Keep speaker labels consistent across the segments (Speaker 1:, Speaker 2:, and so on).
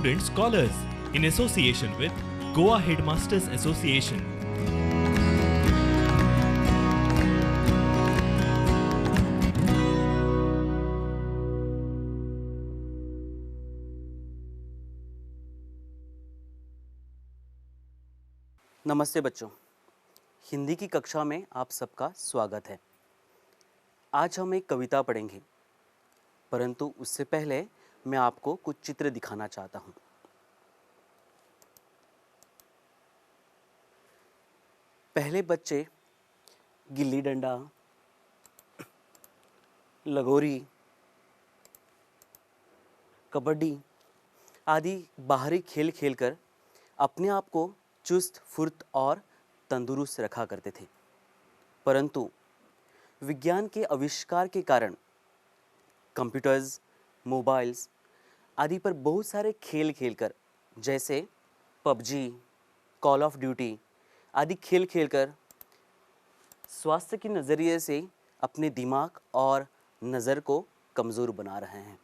Speaker 1: student scholars in association with Goa Headmasters Association.
Speaker 2: नमस्ते बच्चों, हिंदी की कक्षा में आप सबका स्वागत है। आज हम एक कविता पढ़ेंगे, परंतु उससे पहले मैं आपको कुछ चित्र दिखाना चाहता हूँ। पहले बच्चे गिल्ली डंडा, लगोरी, कबड्डी आदि बाहरी खेल खेलकर अपने आप को चुस्त फुर्त और तंदुरुस्त रखा करते थे। परंतु विज्ञान के आविष्कार के कारण कंप्यूटर्स, मोबाइल्स आदि पर बहुत सारे खेल खेलकर, जैसे पबजी, कॉल ऑफ ड्यूटी आदि खेल खेलकर स्वास्थ्य के नज़रिए से अपने दिमाग और नज़र को कमज़ोर बना रहे हैं।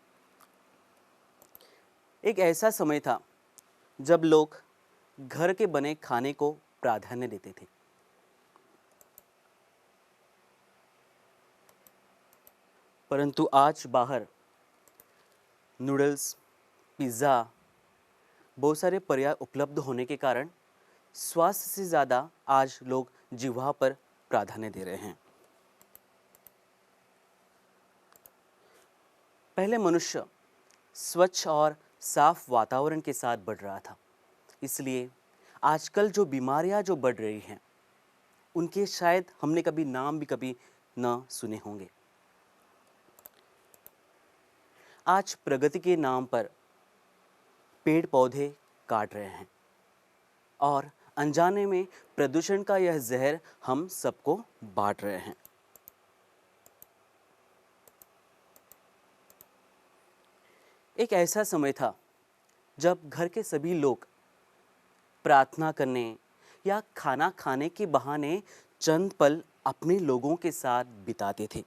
Speaker 2: एक ऐसा समय था जब लोग घर के बने खाने को प्राधान्य देते थे। परंतु आज बाहर नूडल्स, पिज़्ज़ा बहुत सारे पर्याय उपलब्ध होने के कारण स्वास्थ्य से ज़्यादा आज लोग जिह्वा पर प्राधान्य दे रहे हैं। पहले मनुष्य स्वच्छ और साफ वातावरण के साथ बढ़ रहा था, इसलिए आजकल जो बीमारियां जो बढ़ रही हैं उनके शायद हमने कभी नाम भी कभी न सुने होंगे। आज प्रगति के नाम पर पेड़ पौधे काट रहे हैं और अनजाने में प्रदूषण का यह जहर हम सबको बांट रहे हैं। एक ऐसा समय था जब घर के सभी लोग प्रार्थना करने या खाना खाने के बहाने चंद पल अपने लोगों के साथ बिताते थे।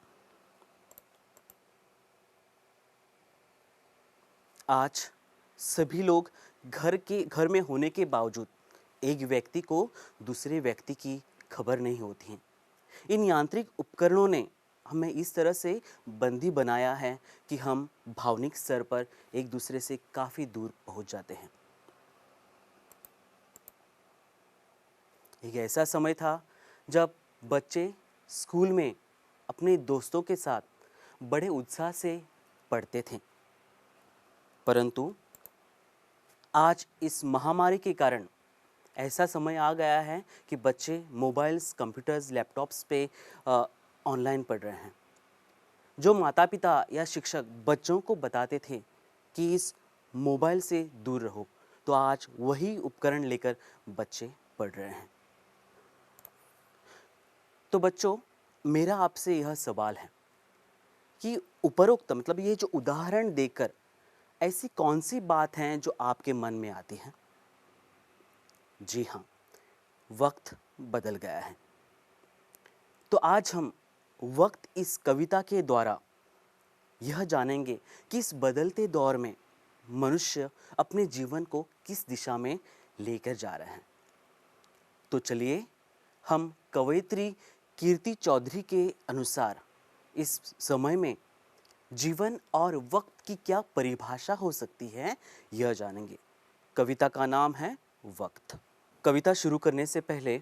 Speaker 2: आज सभी लोग घर में होने के बावजूद एक व्यक्ति को दूसरे व्यक्ति की खबर नहीं होती है। इन यांत्रिक उपकरणों ने हमें इस तरह से बंदी बनाया है कि हम भावनिक स्तर पर एक दूसरे से काफ़ी दूर पहुंच जाते हैं। एक ऐसा समय था जब बच्चे स्कूल में अपने दोस्तों के साथ बड़े उत्साह से पढ़ते थे, परंतु आज इस महामारी के कारण ऐसा समय आ गया है कि बच्चे मोबाइल्स, कंप्यूटर्स, लैपटॉप्स पे ऑनलाइन पढ़ रहे हैं। जो माता पिता या शिक्षक बच्चों को बताते थे कि इस मोबाइल से दूर रहो, तो आज वही उपकरण लेकर बच्चे पढ़ रहे हैं। तो बच्चों, मेरा आपसे यह सवाल है कि उपरोक्त मतलब ये जो उदाहरण देकर ऐसी कौन सी बात हैं जो आपके मन में आती हैं? जी हाँ, वक्त बदल गया है। तो आज हम वक्त इस कविता के द्वारा यह जानेंगे कि इस बदलते दौर में मनुष्य अपने जीवन को किस दिशा में लेकर जा रहे हैं। तो चलिए हम कवयित्री कीर्ति चौधरी के अनुसार इस समय में जीवन और वक्त की क्या परिभाषा हो सकती है, यह जानेंगे। कविता का नाम है वक्त। कविता शुरू करने से पहले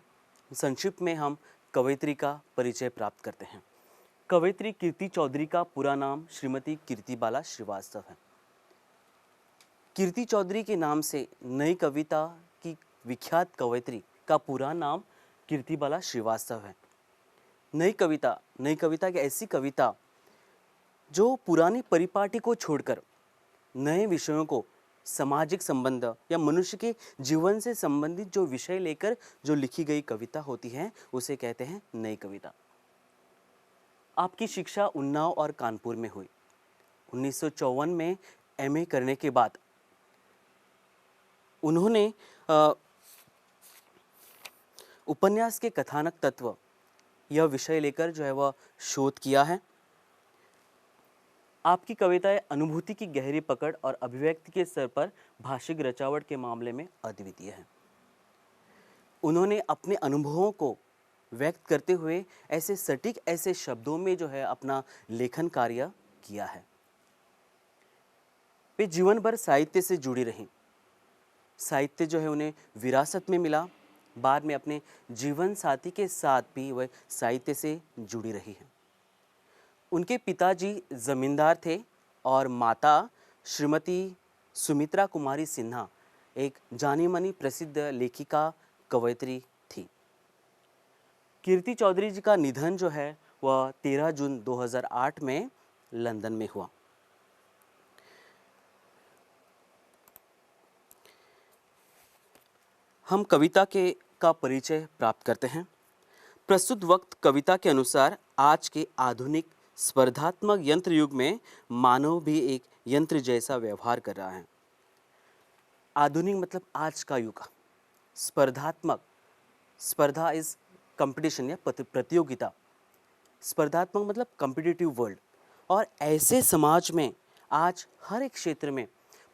Speaker 2: संक्षिप्त में हम कवयित्री का परिचय प्राप्त करते हैं। कवयित्री कीर्ति चौधरी का पूरा नाम श्रीमती कीर्तिबाला श्रीवास्तव है। कीर्ति चौधरी के नाम से नई कविता की विख्यात कवयित्री का पूरा नाम कीर्तिबाला श्रीवास्तव है। नई कविता की ऐसी कविता जो पुरानी परिपाटी को छोड़कर नए विषयों को, सामाजिक संबंध या मनुष्य के जीवन से संबंधित जो विषय लेकर जो लिखी गई कविता होती है, उसे कहते हैं नई कविता। आपकी शिक्षा उन्नाव और कानपुर में हुई। 1954 में एमए करने के बाद उन्होंने उपन्यास के कथानक तत्व यह विषय लेकर जो है वह शोध किया है। आपकी कविताएं अनुभूति की गहरी पकड़ और अभिव्यक्ति के स्तर पर भाषिक रचावट के मामले में अद्वितीय हैं। उन्होंने अपने अनुभवों को व्यक्त करते हुए ऐसे सटीक ऐसे शब्दों में जो है अपना लेखन कार्य किया है। वे जीवन भर साहित्य से जुड़ी रहीं। साहित्य जो है उन्हें विरासत में मिला। बाद में अपने जीवन साथी के साथ भी वह साहित्य से जुड़ी रही है। उनके पिताजी जमींदार थे और माता श्रीमती सुमित्रा कुमारी सिन्हा एक जानी मानी प्रसिद्ध लेखिका कवयित्री थी। कीर्ति चौधरी जी का निधन जो है वह 13 जून 2008 में लंदन में हुआ। हम कविता का परिचय प्राप्त करते हैं। प्रस्तुत वक्त कविता के अनुसार आज के आधुनिक स्पर्धात्मक यंत्र युग में मानव भी एक यंत्र जैसा व्यवहार कर रहा है। आधुनिक मतलब आज का युग। स्पर्धात्मक, स्पर्धा इज कंपटीशन या प्रतियोगिता। स्पर्धात्मक मतलब कॉम्पिटिटिव वर्ल्ड। और ऐसे समाज में आज हर एक क्षेत्र में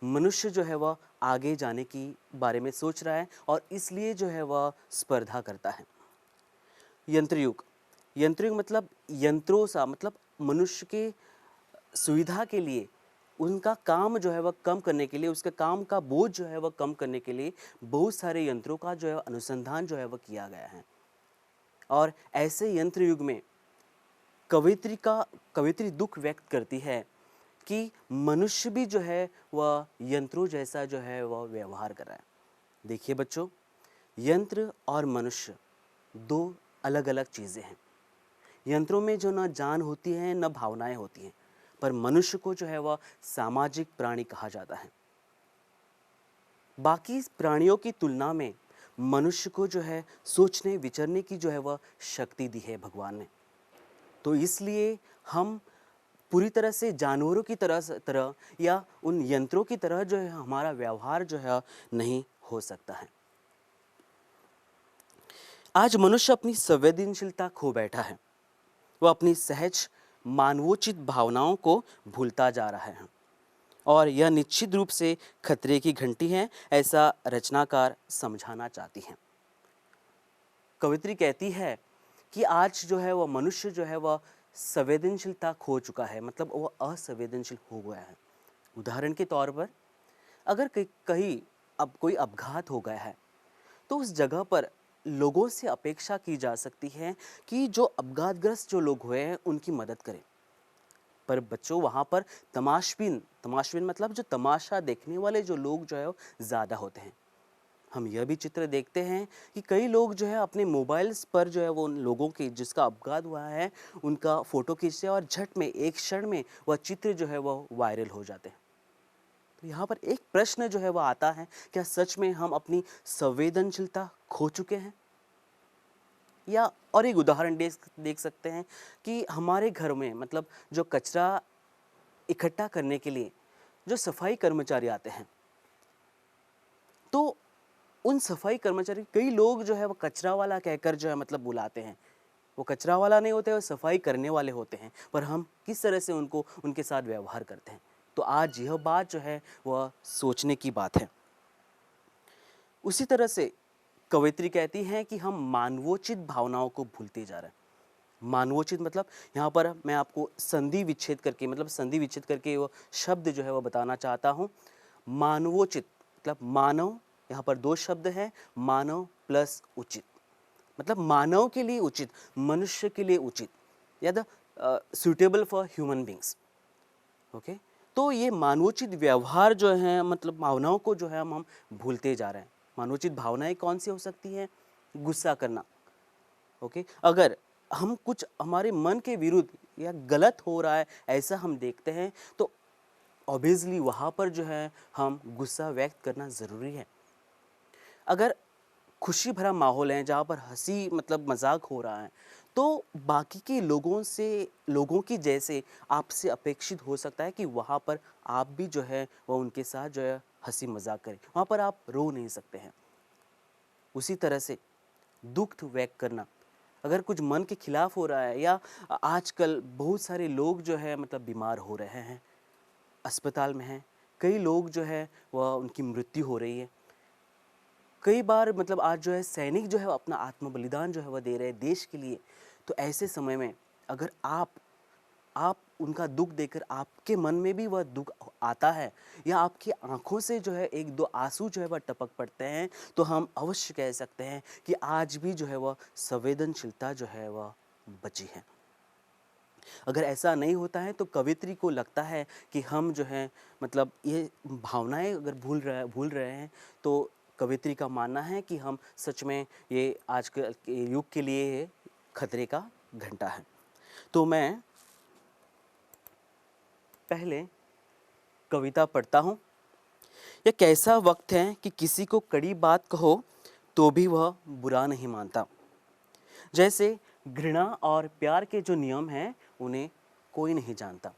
Speaker 2: मनुष्य जो है वह आगे जाने की बारे में सोच रहा है और इसलिए जो है वह स्पर्धा करता है। यंत्र युग, यंत्र युग मतलब यंत्रों सा, मतलब मनुष्य के सुविधा के लिए, उनका काम जो है वह कम करने के लिए, उसके काम का बोझ जो है वह कम करने के लिए बहुत सारे यंत्रों का जो है अनुसंधान जो है वह किया गया है। और ऐसे यंत्र युग में कवित्री दुख व्यक्त करती है कि मनुष्य भी जो है वह यंत्रों जैसा जो है वह व्यवहार कर रहा है। देखिए बच्चों, यंत्र और मनुष्य दो अलग अलग चीज़ें हैं। यंत्रों में जो न जान होती है न भावनाएं होती हैं, पर मनुष्य को जो है वह सामाजिक प्राणी कहा जाता है। बाकी प्राणियों की तुलना में मनुष्य को जो है सोचने विचरने की जो है वह शक्ति दी है भगवान ने। तो इसलिए हम पूरी तरह से जानवरों की तरह या उन यंत्रों की तरह जो है हमारा व्यवहार जो है नहीं हो सकता है। आज मनुष्य अपनी संवेदनशीलता खो बैठा है। वह अपनी सहज मानवोचित भावनाओं को भूलता जा रहा है और यह निश्चित रूप से खतरे की घंटी है, ऐसा रचनाकार समझाना चाहती हैं। कवित्री कहती है कि आज जो है वह मनुष्य जो है वह संवेदनशीलता खो चुका है, मतलब वह असंवेदनशील हो गया है। उदाहरण के तौर पर अगर कहीं अब कोई अपघात हो गया है तो उस जगह पर लोगों से अपेक्षा की जा सकती है कि जो अपघातग्रस्त जो लोग हुए हैं उनकी मदद करें। पर बच्चों वहाँ पर तमाशबीन मतलब जो तमाशा देखने वाले जो लोग जो है वो ज़्यादा होते हैं। हम यह भी चित्र देखते हैं कि कई लोग जो है अपने मोबाइल्स पर जो है वो उन लोगों की जिसका अपघात हुआ है उनका फ़ोटो खींचते हैं और झट में एक क्षण में वह चित्र जो है वह वायरल हो जाते हैं। तो यहाँ पर एक प्रश्न जो है वह आता है, क्या सच में हम अपनी संवेदनशीलता खो चुके हैं? या और एक उदाहरण देख सकते हैं कि हमारे घर में मतलब जो कचरा इकट्ठा करने के लिए जो सफाई कर्मचारी आते हैं, तो उन सफाई कर्मचारी कई लोग जो है वो कचरा वाला कहकर जो है मतलब बुलाते हैं। वो कचरा वाला नहीं होते, वो सफाई करने वाले होते हैं, पर हम किस तरह से उनके साथ व्यवहार करते हैं। तो आज यह बात जो है वह सोचने की बात है। उसी तरह से कवयित्री कहती हैं कि हम मानवोचित भावनाओं को भूलते जा रहे हैं। मानवोचित मतलब यहाँ पर मैं आपको संधि विच्छेद करके वो शब्द जो है वो बताना चाहता हूँ। मानवोचित मतलब मानव, यहाँ पर दो शब्द हैं, मानव प्लस उचित, मतलब मानव के लिए उचित, मनुष्य के लिए उचित, या the suitable for human beings. Okay, तो ये मानवोचित व्यवहार जो है मतलब भावनाओं को जो है हम भूलते जा रहे हैं। मानवोचित भावनाएं कौन सी हो सकती हैं? गुस्सा करना। ओके, अगर हम कुछ हमारे मन के विरुद्ध या गलत हो रहा है ऐसा हम देखते हैं तो ऑब्वियसली वहाँ पर जो है हम गुस्सा व्यक्त करना ज़रूरी है। अगर खुशी भरा माहौल है जहाँ पर हंसी मतलब मजाक हो रहा है तो बाकी के लोगों की जैसे आपसे अपेक्षित हो सकता है कि वहाँ पर आप भी जो है वह उनके साथ जो है हंसी मजाक करें। वहाँ पर आप रो नहीं सकते हैं। उसी तरह से दुख व्यक्त करना, अगर कुछ मन के खिलाफ हो रहा है या आजकल बहुत सारे लोग जो है मतलब बीमार हो रहे हैं अस्पताल में हैं, कई लोग जो है वह उनकी मृत्यु हो रही है। कई बार मतलब आज जो है सैनिक जो है वो अपना आत्म बलिदान जो है वह दे रहे हैं देश के लिए। तो ऐसे समय में अगर आप उनका दुख देखकर आपके मन में भी वह दुख आता है या आपकी आँखों से जो है 1-2 आँसू जो है वह टपक पड़ते हैं, तो हम अवश्य कह सकते हैं कि आज भी जो है वह संवेदनशीलता जो है वह बची है। अगर ऐसा नहीं होता है तो कवियत्री को लगता है कि हम जो है मतलब ये भावनाएँ अगर भूल रहे हैं, तो कवियत्री का मानना है कि हम सच में ये आजकल के युग के लिए खतरे का घंटा है। तो मैं पहले कविता पढ़ता हूँ। यह कैसा वक्त है कि किसी को कड़ी बात कहो तो भी वह बुरा नहीं मानता। जैसे घृणा और प्यार के जो नियम हैं उन्हें कोई नहीं जानता।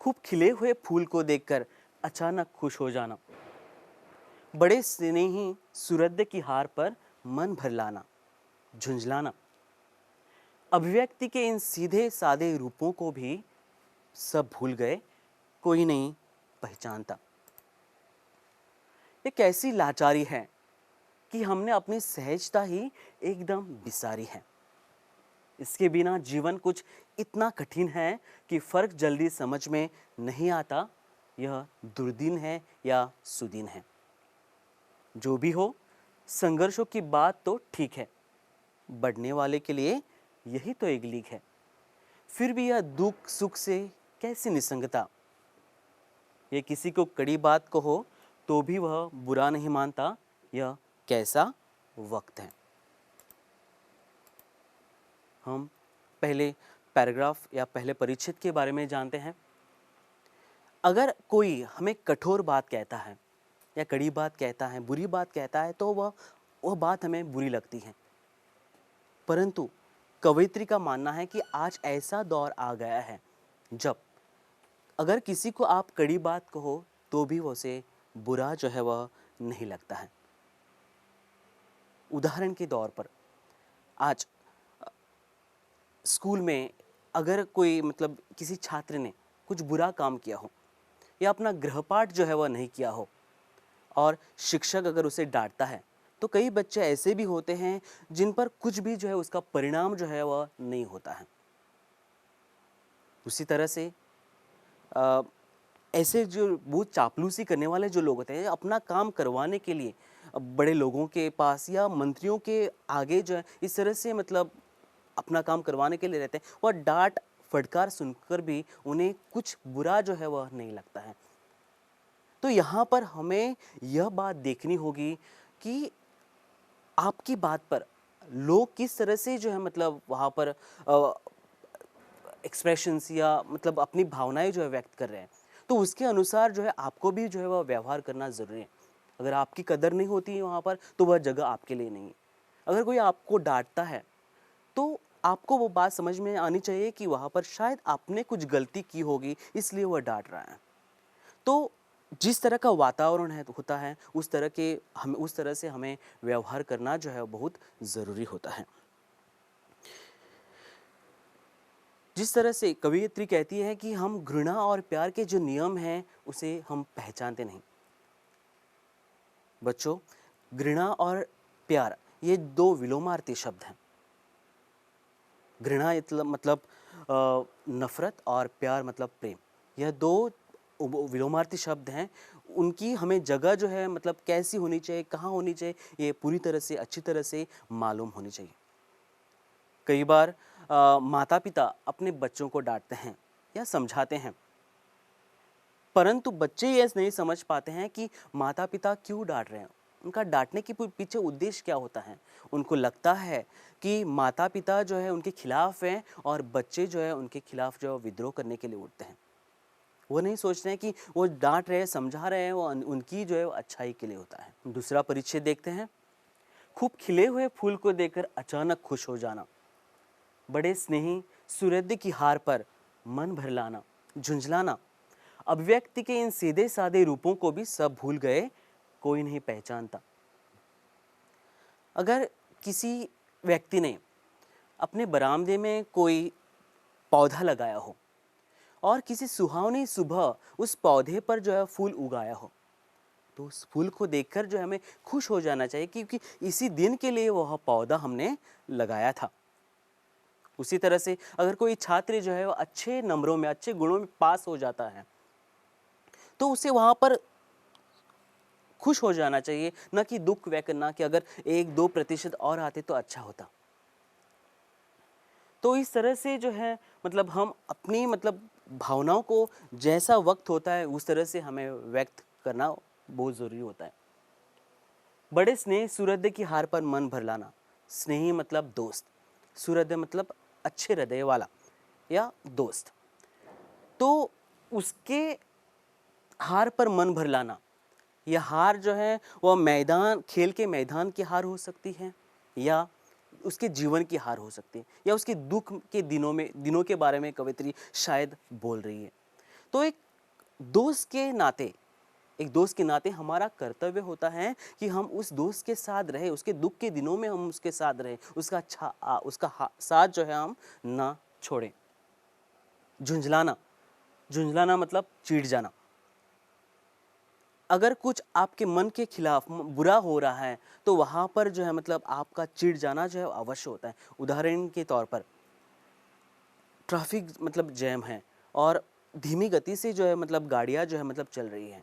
Speaker 2: खूब खिले हुए फूल को देखकर अचानक खुश हो जाना, बड़े स्नेही सूरज की हार पर मन भर लाना, झुंझलाना, अभिव्यक्ति के इन सीधे सादे रूपों को भी सब भूल गए, कोई नहीं पहचानता। ये कैसी लाचारी है कि हमने अपनी सहजता ही एकदम बिसारी है। इसके बिना जीवन कुछ इतना कठिन है कि फर्क जल्दी समझ में नहीं आता, यह दुर्दिन है या सुदिन है। जो भी हो, संघर्षों की बात तो ठीक है, बढ़ने वाले के लिए यही तो एक लीक है। फिर भी यह दुख सुख से कैसी निसंगता। ये किसी को कड़ी बात कहो तो भी वह बुरा नहीं मानता, यह कैसा वक्त है। हम पहले पैराग्राफ या पहले परिच्छेद के बारे में जानते हैं। अगर कोई हमें कठोर बात कहता है या कड़ी बात कहता है, बुरी बात कहता है, तो वह बात हमें बुरी लगती है। परंतु कवयित्री का मानना है कि आज ऐसा दौर आ गया है जब अगर किसी को आप कड़ी बात कहो तो भी उसे बुरा जो है वह नहीं लगता है। उदाहरण के तौर पर आज स्कूल में अगर कोई मतलब किसी छात्र ने कुछ बुरा काम किया हो या अपना गृहपाठ जो है वह नहीं किया हो और शिक्षक अगर उसे डांटता है, तो कई बच्चे ऐसे भी होते हैं जिन पर कुछ भी जो है उसका परिणाम जो है वह नहीं होता है। उसी तरह से ऐसे जो बहुत चापलूसी करने वाले जो लोग होते हैं, अपना काम करवाने के लिए बड़े लोगों के पास या मंत्रियों के आगे जो है इस तरह से मतलब अपना काम करवाने के लिए रहते हैं, वह डांट फटकार सुनकर भी उन्हें कुछ बुरा जो है वह नहीं लगता है। तो यहाँ पर हमें यह बात देखनी होगी कि आपकी बात पर लोग किस तरह से जो है मतलब वहाँ पर एक्सप्रेशंस या मतलब अपनी भावनाएं जो है व्यक्त कर रहे हैं, तो उसके अनुसार जो है आपको भी जो है वह व्यवहार करना ज़रूरी है। अगर आपकी कदर नहीं होती है वहाँ पर, तो वह जगह आपके लिए नहीं है। अगर कोई आपको डांटता है तो आपको वो बात समझ में आनी चाहिए कि वहाँ पर शायद आपने कुछ गलती की होगी, इसलिए वह डांट रहा है। तो जिस तरह का वातावरण है होता है उस तरह से हमें व्यवहार करना जो है बहुत ज़रूरी होता है। जिस तरह से कवयित्री कहती है कि हम घृणा और प्यार के जो नियम हैं उसे हम पहचानते नहीं। बच्चों, घृणा और प्यार ये दो विलोमार्थी शब्द हैं। घृणा मतलब नफरत और प्यार मतलब प्रेम, यह दो विलोमार्थी शब्द हैं। उनकी हमें जगह जो है मतलब कैसी होनी चाहिए, कहाँ होनी चाहिए, ये पूरी तरह से अच्छी तरह से मालूम होनी चाहिए। कई बार माता पिता अपने बच्चों को डांटते हैं या समझाते हैं, परंतु बच्चे ये नहीं समझ पाते हैं कि माता पिता क्यों डांट रहे हैं, उनका डांटने के पीछे उद्देश्य क्या होता है। उनको लगता है कि माता पिता जो है उनके खिलाफ हैं और बच्चे जो है उनके खिलाफ जो है विद्रोह करने के लिए उठते हैं। वो नहीं सोचते हैं कि वो डांट रहे हैं, समझा रहे हैं, वो उनकी जो है वो अच्छाई के लिए होता है। दूसरा परिच्छेद देखते हैं। खूब खिले हुए फूल को देखकर अचानक खुश हो जाना, बड़े स्नेही सूर्योदय की हार पर मन भर लाना, झुंझलाना, अभिव्यक्ति के इन सीधे सादे रूपों को भी सब भूल गए, कोई नहीं पहचानता। अगर किसी व्यक्ति ने अपने बरामदे में कोई पौधा लगाया हो और किसी सुहावनी सुबह उस पौधे पर जो है फूल उगाया हो, तो उस फूल को देखकर जो है हमें खुश हो जाना चाहिए, क्योंकि इसी दिन के लिए वह पौधा हमने लगाया था। उसी तरह से अगर कोई छात्र जो है वो अच्छे नंबरों में, अच्छे गुणों में पास हो जाता है, तो उसे वहाँ पर खुश हो जाना चाहिए, न कि दुख व्यक्त करना कि अगर 1-2% और आते तो अच्छा होता। तो इस तरह से जो है मतलब हम अपनी मतलब भावनाओं को जैसा वक्त होता है उस तरह से हमें व्यक्त करना बहुत ज़रूरी होता है। बड़े स्नेह सुहृद की हार पर मन भर लाना। स्नेही मतलब दोस्त, सुहृद मतलब अच्छे हृदय वाला या दोस्त। तो उसके हार पर मन भर लाना, यह हार जो है वह मैदान, खेल के मैदान की हार हो सकती है, या उसके जीवन की हार हो सकती है, या उसके दुख के दिनों के बारे में कवित्री शायद बोल रही है। तो दोस्त के नाते एक दोस्त के नाते हमारा कर्तव्य होता है कि हम उस दोस्त के साथ रहे, उसके दुख के दिनों में हम उसके साथ रहे, उसका साथ जो है हम ना छोड़ें। झुंझलाना, झुंझलाना मतलब चिढ़ जाना। अगर कुछ आपके मन के खिलाफ बुरा हो रहा है तो वहाँ पर जो है मतलब आपका चिढ़ जाना जो है अवश्य होता है। उदाहरण के तौर पर ट्रैफिक मतलब जैम है और धीमी गति से जो है मतलब गाड़ियाँ जो है मतलब चल रही हैं।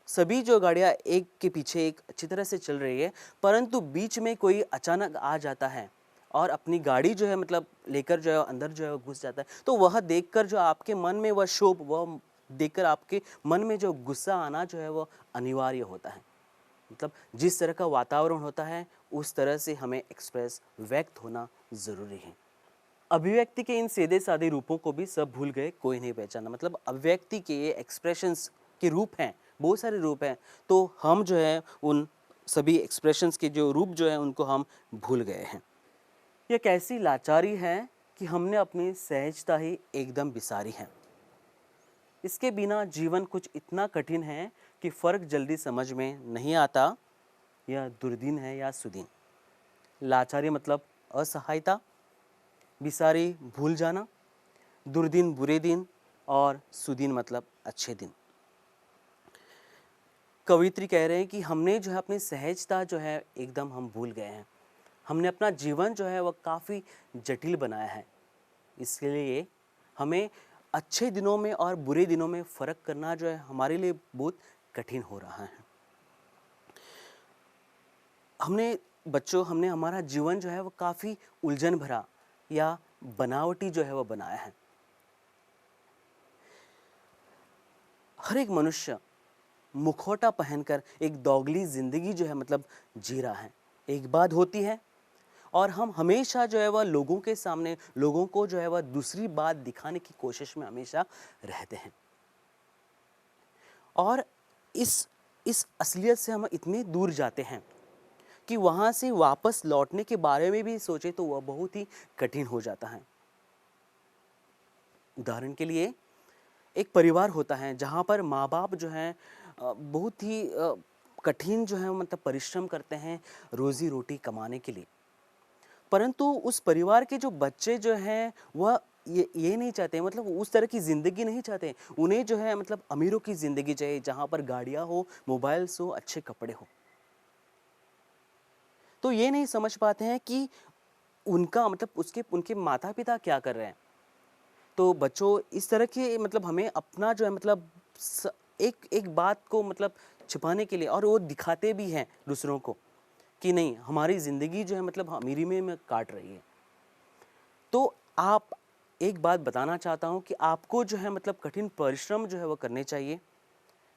Speaker 2: सभी जो गाड़ियाँ एक के पीछे एक अच्छी तरह से चल रही है, परंतु बीच में कोई अचानक आ जाता है और अपनी गाड़ी जो है मतलब लेकर जो है अंदर जो है घुस जाता है, तो वह देखकर जो आपके मन में वह क्षोभ, वह देखकर आपके मन में जो गुस्सा आना जो है वह अनिवार्य होता है। मतलब जिस तरह का वातावरण होता है उस तरह से हमें एक्सप्रेस व्यक्त होना ज़रूरी है। अभिव्यक्ति के इन सीधे साधे रूपों को भी सब भूल गए, कोई नहीं पहचाना। मतलब अभिव्यक्ति के ये एक्सप्रेशंस के रूप हैं, बहुत सारे रूप हैं, तो हम जो है उन सभी एक्सप्रेशंस के जो रूप जो है उनको हम भूल गए हैं। यह कैसी लाचारी है कि हमने अपनी सहजता ही एकदम बिसारी है। इसके बिना जीवन कुछ इतना कठिन है कि फ़र्क जल्दी समझ में नहीं आता, यह दुर्दिन है या सुदिन। लाचारी मतलब असहायता, बिसारी भूल जाना, दुर्दिन बुरे दिन और सुदिन मतलब अच्छे दिन। कवित्री कह रहे हैं कि हमने जो है अपनी सहजता जो है एकदम हम भूल गए हैं। हमने अपना जीवन जो है वह काफ़ी जटिल बनाया है। इसके लिए हमें अच्छे दिनों में और बुरे दिनों में फ़र्क करना जो है हमारे लिए बहुत कठिन हो रहा है। हमने हमारा जीवन जो है वो काफ़ी उलझन भरा या बनावटी जो है वो बनाया है। हर एक मनुष्य मुखौटा पहनकर एक दोगली ज़िंदगी जो है मतलब जी रहा है। एक बात होती है और हम हमेशा जो है वह लोगों के सामने, लोगों को जो है वह दूसरी बात दिखाने की कोशिश में हमेशा रहते हैं। और इस असलियत से हम इतने दूर जाते हैं कि वहाँ से वापस लौटने के बारे में भी सोचे तो वह बहुत ही कठिन हो जाता है। उदाहरण के लिए एक परिवार होता है जहाँ पर माँ-बाप जो हैं बहुत ही कठिन जो है मतलब परिश्रम करते हैं रोज़ी रोटी कमाने के लिए। परंतु उस परिवार के जो बच्चे जो हैं वह ये नहीं चाहते, मतलब उस तरह की ज़िंदगी नहीं चाहते। उन्हें जो है मतलब अमीरों की ज़िंदगी चाहिए जहाँ पर गाड़ियाँ हो, मोबाइल्स हो, अच्छे कपड़े हो। तो ये नहीं समझ पाते हैं कि उनका मतलब उनके माता-पिता क्या कर रहे हैं। तो बच्चों इस तरह के मतलब हमें अपना जो है मतलब एक बात को मतलब छिपाने के लिए, और वो दिखाते भी हैं दूसरों को कि नहीं हमारी ज़िंदगी जो है मतलब अमीरी में काट रही है। तो आप एक बात बताना चाहता हूँ कि आपको जो है मतलब कठिन परिश्रम जो है वो करने चाहिए।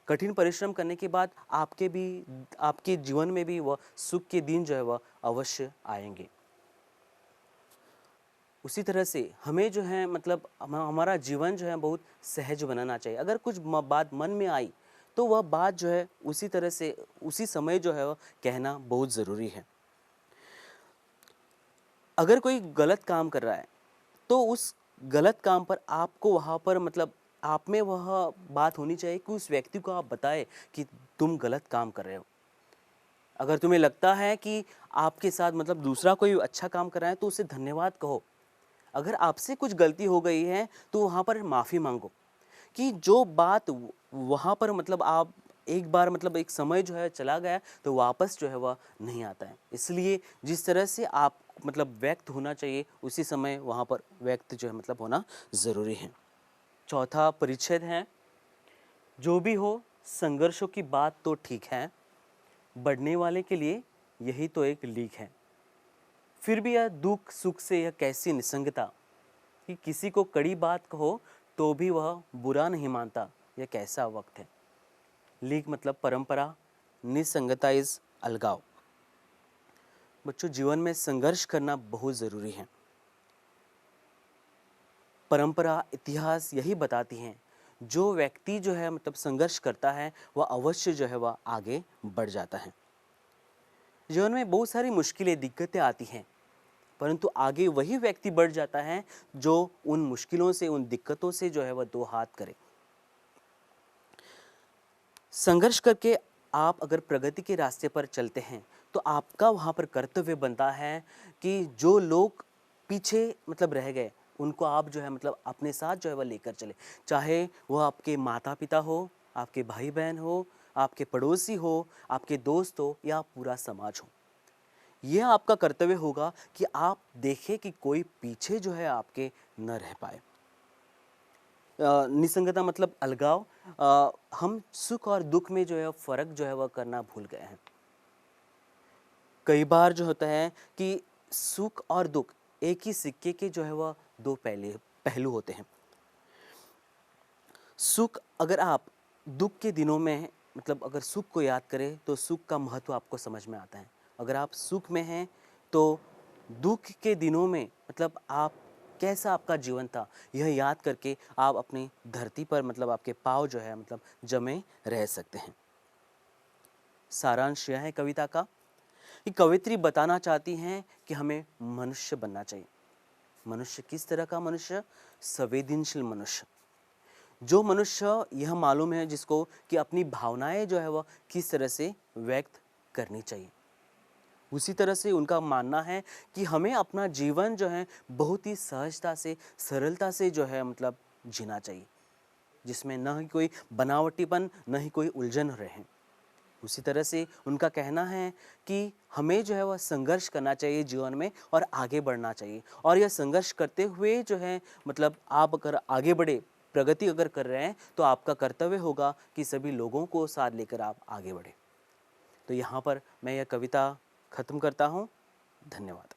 Speaker 2: कठिन परिश्रम करने के बाद आपके जीवन में भी वह सुख के दिन जो है वह अवश्य आएंगे। उसी तरह से हमें जो है मतलब हमारा जीवन जो है बहुत सहज बनाना चाहिए। अगर कुछ बात मन में आई तो वह बात जो है उसी तरह से उसी समय जो है वह कहना बहुत ज़रूरी है। अगर कोई गलत काम कर रहा है तो उस गलत काम पर आपको वहाँ पर मतलब आप में वह बात होनी चाहिए कि उस व्यक्ति को आप बताएं कि तुम गलत काम कर रहे हो। अगर तुम्हें लगता है कि आपके साथ मतलब दूसरा कोई अच्छा काम कर रहा है तो उसे धन्यवाद कहो। अगर आपसे कुछ गलती हो गई है तो वहाँ पर माफ़ी मांगो। कि जो बात वहाँ पर मतलब आप एक बार मतलब एक समय जो है चला गया तो वापस जो है वह नहीं आता है। इसलिए जिस तरह से आप मतलब व्यक्त होना चाहिए उसी समय वहाँ पर व्यक्त जो है मतलब होना ज़रूरी है। चौथा परिच्छेद है, जो भी हो संघर्षों की बात तो ठीक है, बढ़ने वाले के लिए यही तो एक लीक है। फिर भी यह दुख सुख से यह कैसी निसंगता कि किसी को कड़ी बात कहो तो भी वह बुरा नहीं मानता, यह कैसा वक्त है। लीक मतलब परंपरा, निसंगता इज अलगाव। बच्चों, जीवन में संघर्ष करना बहुत ज़रूरी है। परंपरा, इतिहास यही बताती हैं, जो व्यक्ति जो है मतलब संघर्ष करता है वह अवश्य जो है वह आगे बढ़ जाता है। जीवन में बहुत सारी मुश्किलें, दिक्कतें आती हैं, परंतु आगे वही व्यक्ति बढ़ जाता है जो उन मुश्किलों से, उन दिक्कतों से जो है वह दो हाथ करे। संघर्ष करके आप अगर प्रगति के रास्ते पर चलते हैं तो आपका वहाँ पर कर्तव्य बनता है कि जो लोग पीछे मतलब रह गए उनको आप जो है मतलब अपने साथ जो है वह लेकर चले, चाहे वह आपके माता पिता हो, आपके भाई बहन हो, आपके पड़ोसी हो, आपके दोस्त हो या पूरा समाज हो। यह आपका कर्तव्य होगा कि आप देखें कि कोई पीछे जो है आपके न रह पाए। निसंगता मतलब अलगाव। हम सुख और दुख में जो है फ़र्क जो है वह करना भूल गए हैं। कई बार जो होता है कि सुख और दुख एक ही सिक्के के जो है वह दो पहलू होते हैं। सुख, अगर आप दुख के दिनों में मतलब अगर सुख को याद करें तो सुख का महत्व आपको समझ में आता है। अगर आप सुख में हैं तो दुख के दिनों में मतलब आप कैसा आपका जीवन था यह याद करके आप अपनी धरती पर मतलब आपके पाँव जो है मतलब जमे रह सकते हैं। सारांश यह है कविता का कि कवित्री बताना चाहती हैं कि हमें मनुष्य बनना चाहिए। मनुष्य किस तरह का मनुष्य? संवेदनशील मनुष्य। जो मनुष्य यह मालूम है जिसको कि अपनी भावनाएं जो है वह किस तरह से व्यक्त करनी चाहिए। उसी तरह से उनका मानना है कि हमें अपना जीवन जो है बहुत ही सहजता से, सरलता से जो है मतलब जीना चाहिए, जिसमें न ही कोई बनावटीपन, न ही कोई उलझन रहे। उसी तरह से उनका कहना है कि हमें जो है वह संघर्ष करना चाहिए जीवन में और आगे बढ़ना चाहिए। और यह संघर्ष करते हुए जो है मतलब आप अगर आगे बढ़े, प्रगति अगर कर रहे हैं तो आपका कर्तव्य होगा कि सभी लोगों को साथ लेकर आप आगे बढ़े। तो यहाँ पर मैं यह कविता ख़त्म करता हूँ। धन्यवाद।